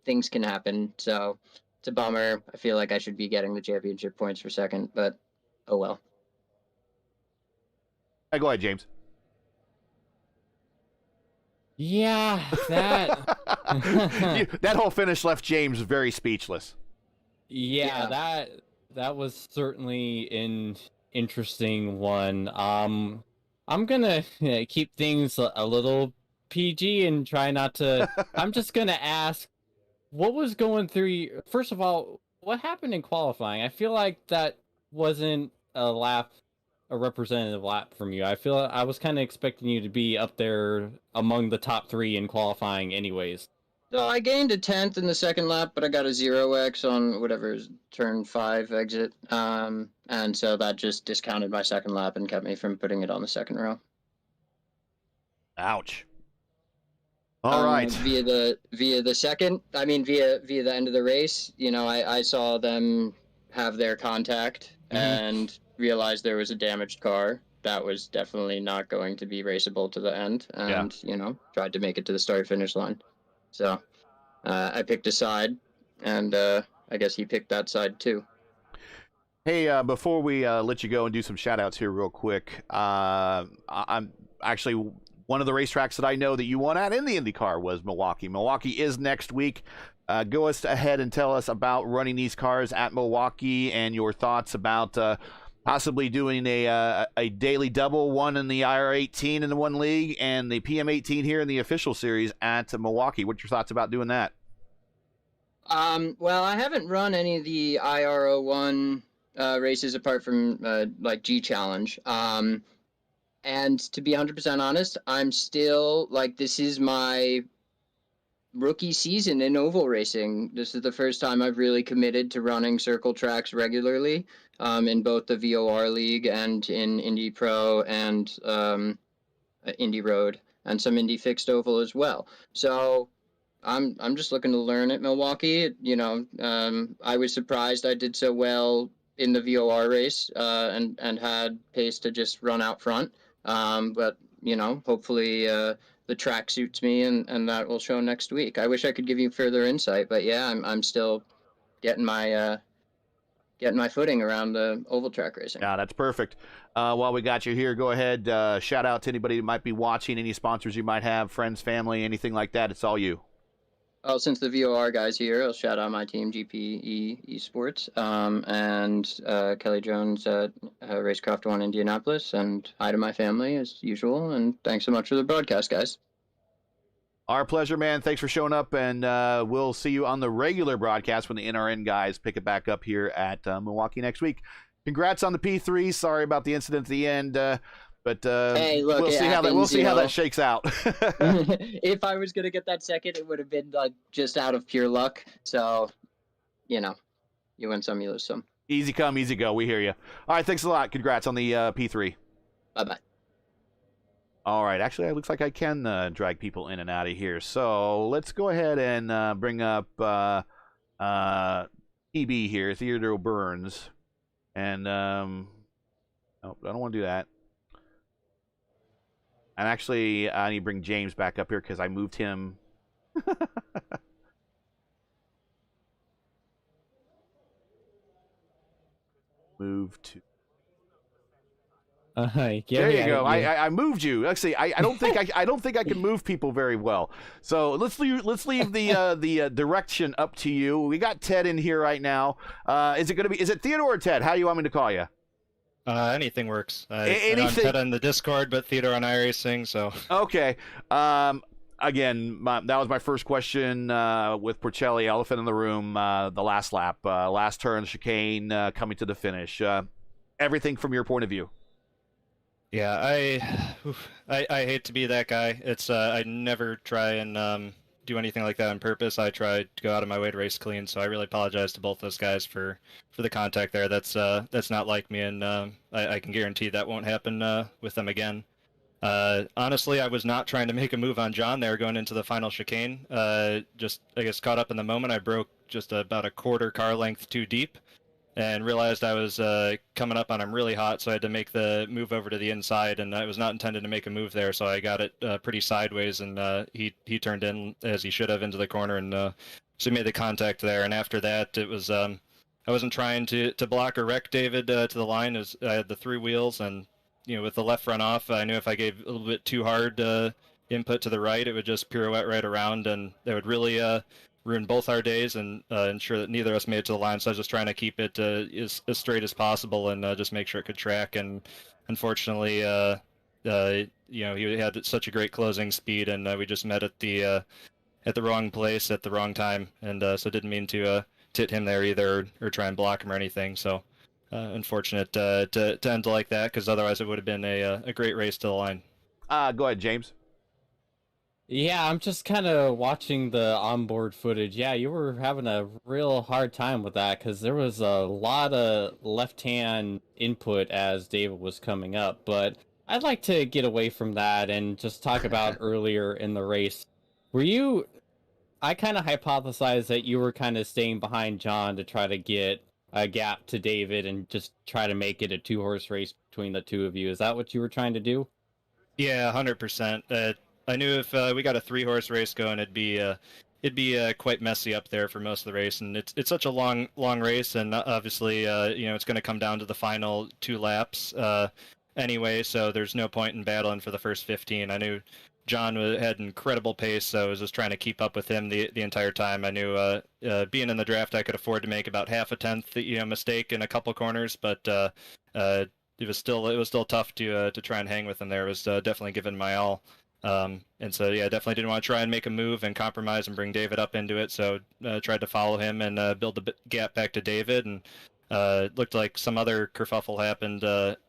things can happen. So it's a bummer. I feel like I should be getting the championship points for second, but oh well. Go ahead, James. Yeah, that that whole finish left James very speechless. Yeah, that was certainly an interesting one. I'm gonna keep things a little PG and try not to. I'm just gonna ask, what was going through? First of all, what happened in qualifying? I feel like that wasn't a representative lap from you. I feel I was kind of expecting you to be up there among the top three in qualifying, anyways. So I gained a 10th in the second lap, but I got a 0x on whatever turn 5 exit. And so that just discounted my second lap and kept me from putting it on the second row. Ouch. All right. Via the second, via the end of the race, I saw them have their contact and realized there was a damaged car. That was definitely not going to be raceable to the end. And, tried to make it to the start finish line. So I picked a side, and I guess he picked that side too. Hey, before we let you go and do some shout-outs here real quick, I'm actually one of the racetracks that I know that you won at in the IndyCar was Milwaukee. Milwaukee is next week. Go ahead and tell us about running these cars at Milwaukee and your thoughts about possibly doing a daily double, one in the IR18 in the one league and the PM18 here in the official series at Milwaukee. What's your thoughts about doing that? Well, I haven't run any of the IR01 races apart from like G Challenge. And to be 100% honest, I'm still like, this is my rookie season in oval racing. This is the first time I've really committed to running circle tracks regularly, in both the VOR League and in Indy Pro and Indy Road and some Indy Fixed Oval as well. So I'm just looking to learn at Milwaukee. You know, I was surprised I did so well in the VOR race, and had pace to just run out front. But you know, hopefully the track suits me, and that will show next week. I wish I could give you further insight, but yeah, I'm still getting my footing around the oval track racing. Yeah, that's perfect. While we got you here, go ahead, shout out to anybody who might be watching, any sponsors you might have, friends, family, anything like that. It's all you. Oh, since the VOR guy's here, I'll shout out my team, GPE Esports, and Kelly Jones at Racecraft 1 Indianapolis, and hi to my family as usual, and thanks so much for the broadcast, guys. Our pleasure, man. Thanks for showing up, and we'll see you on the regular broadcast when the NRN guys pick it back up here at Milwaukee next week. Congrats on the P3. Sorry about the incident at the end. But hey, look, we'll see how that shakes out. If I was gonna get that second, it would have been like just out of pure luck. So, you know, you win some, you lose some. Easy come, easy go. We hear you. All right, thanks a lot. Congrats on the P3. Bye-bye. All right, actually, it looks like I can drag people in and out of here. So let's go ahead and bring up TB here, Theodore Burns. And, oh, I don't want to do that. And actually, I need to bring James back up here because I moved him. Move to. Yeah, there you go. I moved you. Actually, I don't think I don't think I can move people very well. So let's leave the direction up to you. We got Ted in here right now. Is it Theodore or Ted? How do you want me to call you? Anything works. Anything. I'm Ted on the Discord, but Theodore on iRacing, so. Okay. Again, that was my first question with Porcelli, elephant in the room, the last lap, last turn, chicane, coming to the finish. Everything from your point of view. Yeah, I hate to be that guy. It's I never try and do anything like that on purpose. I try to go out of my way to race clean, so I really apologize to both those guys for the contact there. That's not like me, and I can guarantee that won't happen with them again. Honestly, I was not trying to make a move on John there going into the final chicane. Just, I guess, caught up in the moment. I broke just about a quarter car length too deep and realized I was coming up on him really hot, so I had to make the move over to the inside, and I was not intended to make a move there, so I got it pretty sideways, and he turned in, as he should have, into the corner, and so he made the contact there, and after that, it was, I wasn't trying to block or wreck David to the line, as I had the three wheels, and you know, with the left front off, I knew if I gave a little bit too hard input to the right, it would just pirouette right around, and that would really ruin both our days and ensure that neither of us made it to the line. So I was just trying to keep it as straight as possible and just make sure it could track. And unfortunately, you know, he had such a great closing speed, and we just met at the wrong place at the wrong time, and so didn't mean to hit him there either or try and block him or anything. So. Unfortunate to end like that, because otherwise it would have been a great race to the line. Go ahead, James. Yeah, I'm just kind of watching the onboard footage. Yeah, you were having a real hard time with that because there was a lot of left-hand input as David was coming up. But I'd like to get away from that and just talk about earlier in the race. I kind of hypothesized that you were kind of staying behind John to try to get a gap to David and just try to make it a two-horse race between the two of you. Is that what you were trying to do? Yeah, 100%. I knew if we got a three-horse race going, it'd be quite messy up there for most of the race, and it's such a long race, and obviously, you know, it's going to come down to the final two laps. anyway, so there's no point in battling for the first 15. I knew John had incredible pace, so I was just trying to keep up with him the entire time. I knew being in the draft, I could afford to make about half a tenth, mistake in a couple corners, but it was still tough to try and hang with him there. It was definitely giving my all. And so, yeah, definitely didn't want to try and make a move and compromise and bring David up into it. So tried to follow him and build the gap back to David. And it looked like some other kerfuffle happened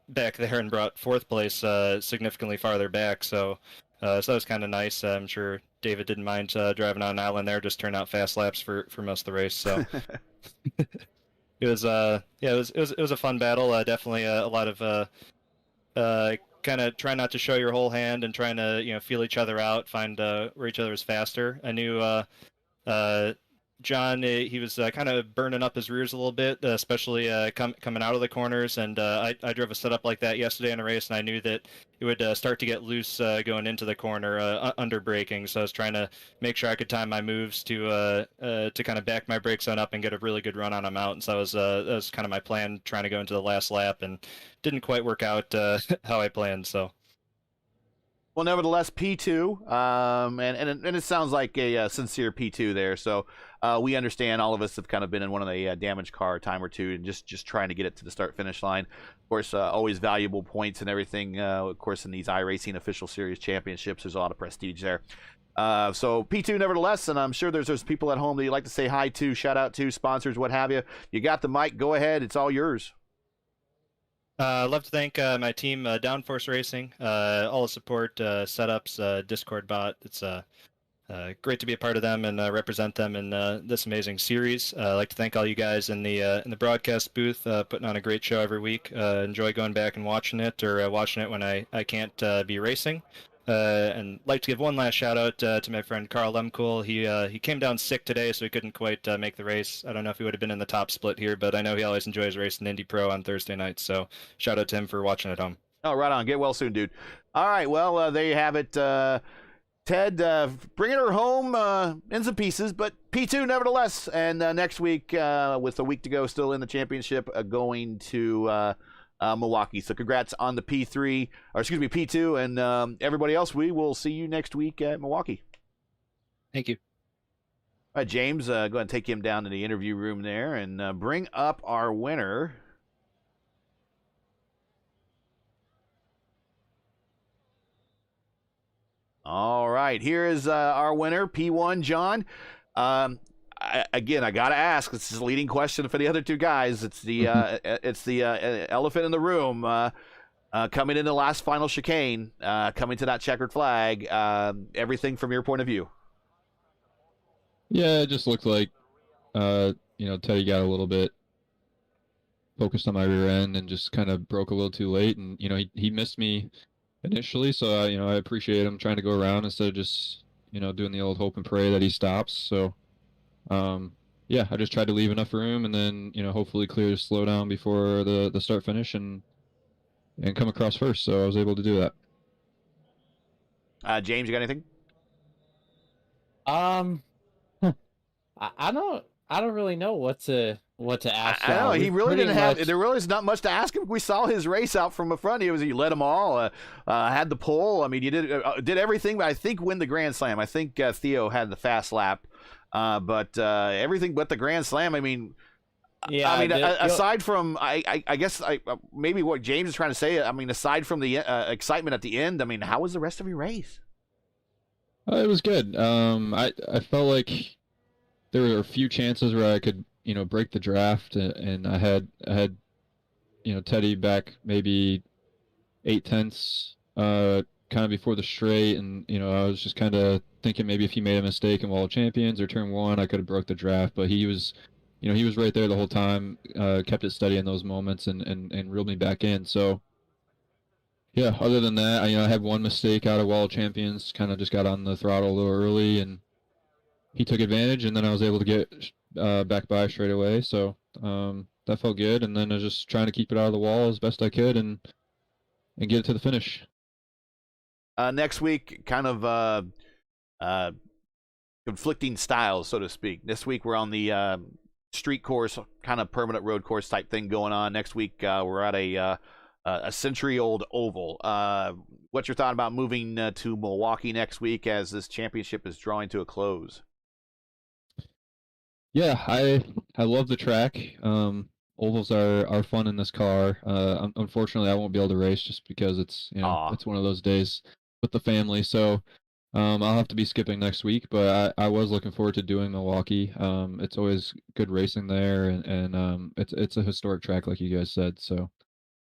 back there and brought fourth place significantly farther back. So that was kind of nice. I'm sure David didn't mind driving on an island there. Just turned out fast laps for most of the race. So it was it was a fun battle. Definitely a lot of kind of trying not to show your whole hand and trying to feel each other out, find where each other was faster. I knew John, he was kind of burning up his rears a little bit, especially coming out of the corners. And I drove a setup like that yesterday in a race, and I knew that it would start to get loose going into the corner under braking. So I was trying to make sure I could time my moves to kind of back my brakes on up and get a really good run on them out. And so that was kind of my plan, trying to go into the last lap, and didn't quite work out how I planned. So. Well, nevertheless, P2, and it sounds like a sincere P2 there. So we understand. All of us have kind of been in one of the damaged car a time or two, and just trying to get it to the start-finish line. Of course, always valuable points and everything. Of course, in these iRacing official series championships, there's a lot of prestige there. So P2, nevertheless, and I'm sure there's people at home that you'd like to say hi to, shout out to, sponsors, what have you. You got the mic. Go ahead. It's all yours. I'd love to thank my team, Downforce Racing, all the support, setups, Discord bot. It's great to be a part of them and represent them in this amazing series. I'd like to thank all you guys in the broadcast booth, putting on a great show every week. Enjoy going back and watching it, or watching it when I can't be racing. And like to give one last shout out to my friend Carl Lemkool. He came down sick today, so he couldn't quite make the race. I don't know if he would have been in the top split here, but I know he always enjoys racing Indy Pro on Thursday nights. So shout out to him for watching at home. Oh, right on. Get well soon, dude. All right. Well, there you have it. Ted, bringing her home in some pieces, but P2 nevertheless. And next week, with a week to go, still in the championship, going to Milwaukee. So congrats on the P2, and everybody else. We will see you next week at Milwaukee. Thank you. All right, James, go ahead and take him down to the interview room there and bring up our winner. All right, here is our winner, P1 John. I got to ask. This is a leading question for the other two guys. It's the elephant in the room. Coming in the last final chicane, coming to that checkered flag. Everything from your point of view. Yeah, it just looked like, Teddy got a little bit focused on my rear end and just kind of broke a little too late. And he missed me initially, so I appreciate him trying to go around instead of just doing the old hope and pray that he stops. So. I just tried to leave enough room and then, hopefully clear the slowdown before the start finish and come across first. So I was able to do that. James, you got anything? I don't really know what to ask. I know he really didn't have. Much... There really is not much to ask him. We saw his race out from the front. You led them all. Had the pole. I mean, you did everything. But I think win the Grand Slam. I think Theo had the fast lap. But everything but the Grand Slam. I mean, aside from I guess maybe what James is trying to say. I mean, aside from the excitement at the end. I mean, how was the rest of your race? It was good. I felt like there were a few chances where I could break the draft, and I had Teddy back maybe 8/10 kind of before the straight, and I was just kind of thinking maybe if he made a mistake in Wall of Champions or turn one, I could have broke the draft. But he was right there the whole time, kept it steady in those moments, and reeled me back in. So yeah, other than that, I had one mistake out of Wall of Champions, kind of just got on the throttle a little early, and he took advantage, and then I was able to get back by straight away. So that felt good, and then I was just trying to keep it out of the wall as best I could and get it to the finish. Next week, kind of conflicting styles, so to speak. This week we're on the street course, kind of permanent road course type thing going on. Next week we're at a a century-old oval. What's your thought about moving to Milwaukee next week as this championship is drawing to a close? Yeah, I love the track. Ovals are fun in this car. Unfortunately, I won't be able to race just because it's Aw. it's one of those days with the family. So I'll have to be skipping next week. But I was looking forward to doing Milwaukee. It's always good racing there, and it's a historic track like you guys said. So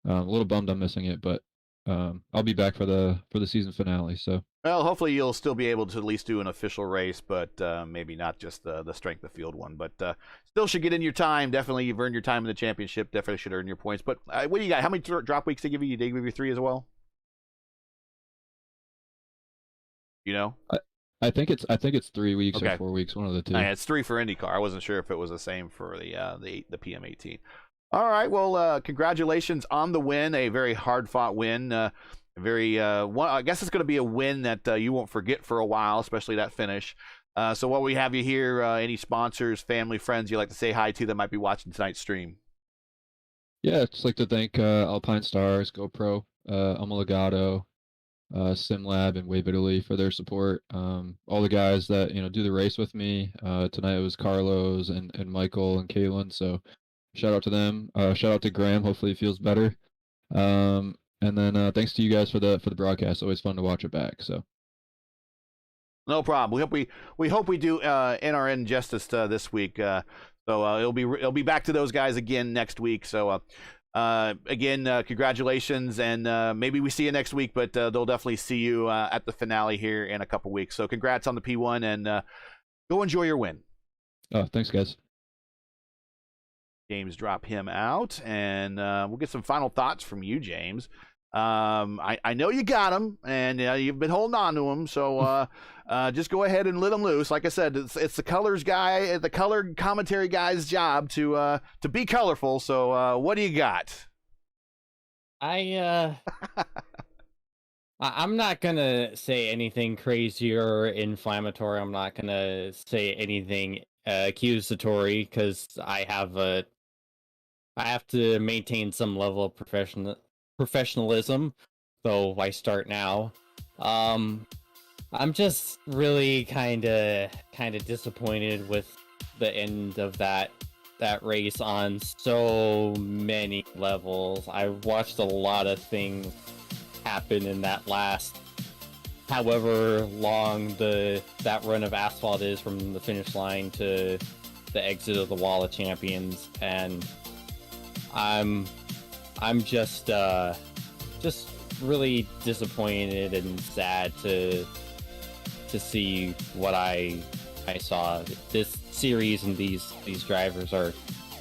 a little bummed I'm missing it, but I'll be back for the season finale. So. Well, hopefully you'll still be able to at least do an official race, but maybe not just the strength of field one. But still should get in your time. Definitely, you've earned your time in the championship. Definitely should earn your points. But what do you got? How many drop weeks they give you? Did they give you 3 as well? You know? I think it's 3 weeks Okay. or 4 weeks, one of the two. It's 3 for IndyCar. I wasn't sure if it was the same for the PM18. All right. Well, congratulations on the win. A very hard-fought win. I guess it's going to be a win that you won't forget for a while, especially that finish. So while we have you here, any sponsors, family, friends you'd like to say hi to that might be watching tonight's stream? Yeah, I'd just like to thank Alpine Stars, GoPro, Omologato, SimLab, and Wave Italy for their support. All the guys that do the race with me. Tonight it was Carlos and Michael and Kaylin. So shout out to them. Shout out to Graham. Hopefully he feels better. And then thanks to you guys for the broadcast. Always fun to watch it back. So no problem. We hope we do NRN justice this week. So it'll be back to those guys again next week. So again, congratulations, and maybe we see you next week, but they'll definitely see you at the finale here in a couple weeks. So congrats on the P1, and go enjoy your win. Oh, thanks, guys. James, drop him out, and we'll get some final thoughts from you, James. I know you got him, and you've been holding on to him, so just go ahead and let him loose. Like I said, it's the the color commentary guy's job to be colorful. So what do you got? I'm not gonna say anything crazy or inflammatory. I'm not gonna say anything accusatory because I have to maintain some level of professionalism, so I start now. I'm just really kind of disappointed with the end of that race on so many levels. I watched a lot of things happen in that last however long that run of asphalt is from the finish line to the exit of the Wall of Champions, and I'm just really disappointed and sad to see what I saw. This series and these drivers are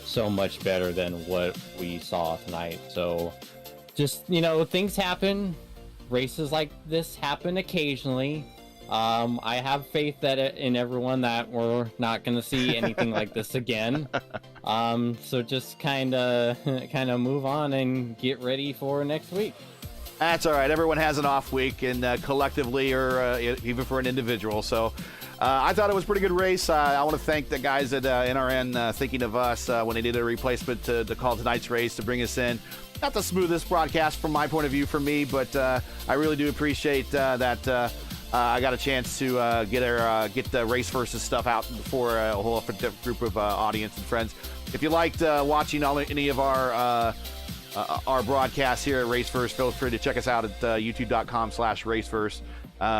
so much better than what we saw tonight. So just things happen. Races like this happen occasionally. I have faith that in everyone that we're not going to see anything like this again. So just kind of move on and get ready for next week. That's all right. Everyone has an off week, and collectively or even for an individual. So I thought it was a pretty good race. I want to thank the guys at NRN thinking of us when they did a replacement to call tonight's race to bring us in. Not the smoothest broadcast from my point of view for me, but I really do appreciate that I got a chance to get the Race Versus stuff out for a whole different group of audience and friends. If you liked watching any of our broadcasts here at Race Versus, feel free to check us out at youtube.com/raceverse.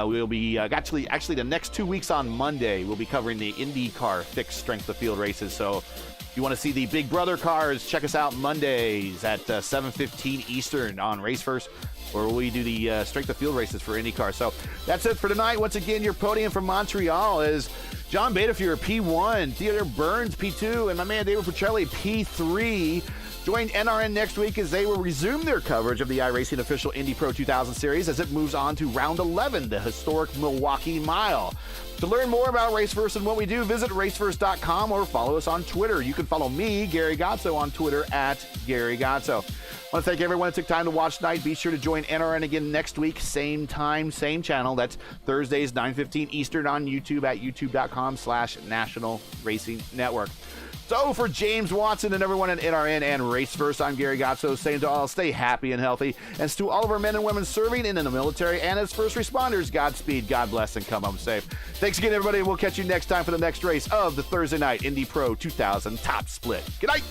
We'll be actually the next 2 weeks on Monday, we'll be covering the IndyCar fixed strength of field races. So if you want to see the Big Brother cars, check us out Mondays at 7:15 Eastern on Raceverse, where we do the strength of field races for IndyCar. So that's it for tonight. Once again, your podium from Montreal is John Betafier, P1, Theodore Burns, P2, and my man David Petrelli, P3. Join NRN next week as they will resume their coverage of the iRacing official Indy Pro 2000 series as it moves on to round 11, the historic Milwaukee Mile. To learn more about Raceverse and what we do, visit raceverse.com or follow us on Twitter. You can follow me, Gary Gotzo, on Twitter at Gary Gotzo. I want to thank everyone who took time to watch tonight. Be sure to join NRN again next week, same time, same channel. That's Thursdays, 9:15 Eastern on YouTube at youtube.com/National Racing Network. So for James Watson and everyone at NRN and Raceverse, I'm Gary Gotso saying to all, stay happy and healthy. And to all of our men and women serving in the military and as first responders, Godspeed, God bless, and come home safe. Thanks again, everybody, and we'll catch you next time for the next race of the Thursday night Indy Pro 2000 Top Split. Good night.